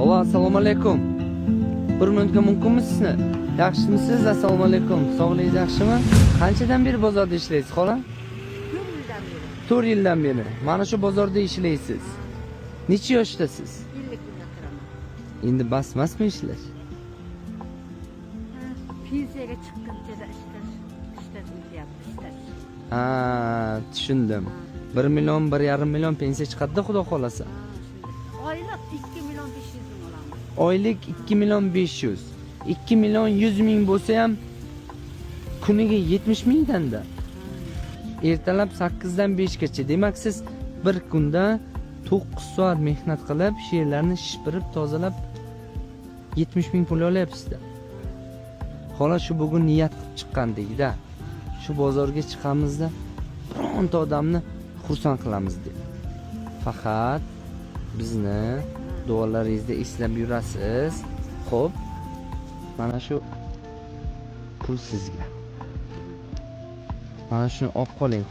Alo, assalomu alaykum. Bir minutga mumkinmi sizni? Yaxshimisiz? Assalomu alaykum. Sog'ligingiz yaxshimi? Qanchadan beri bozorda ishlaysiz, xola? 4 yildan beri. Mana shu bozorda ishlaysiz. Necha yoshdasiz? 50 kunga kiraman. Endi basmasmi ishlash? Pensiyaga chiqquncha da ishlash. Ha, tushundim. 1 million, 1,5 million pensiya chiqadi-da, xudo xolasa. Oylik 2 million 500 ming olamiz. Oylik 2 million 500. 2 million 100 ming bo'lsa ham kuniga 70 mingdan-da. Ertalab 8 dan 5 gacha. Demak, siz bir kunda 9 soat mehnat qilib, she'rlarni shipirib, tozalab 70 ming pul olyapsiz-da. Xola shu bugun niyat qilib chiqqandek-da. Shu bozorga chiqamizda bironta odamni xursand qilamiz deb. Faqat bizni duolaringizda eslab yurasiz. Xo'p. Mana shu pul sizga. Mana shuni olib qoling, xolos.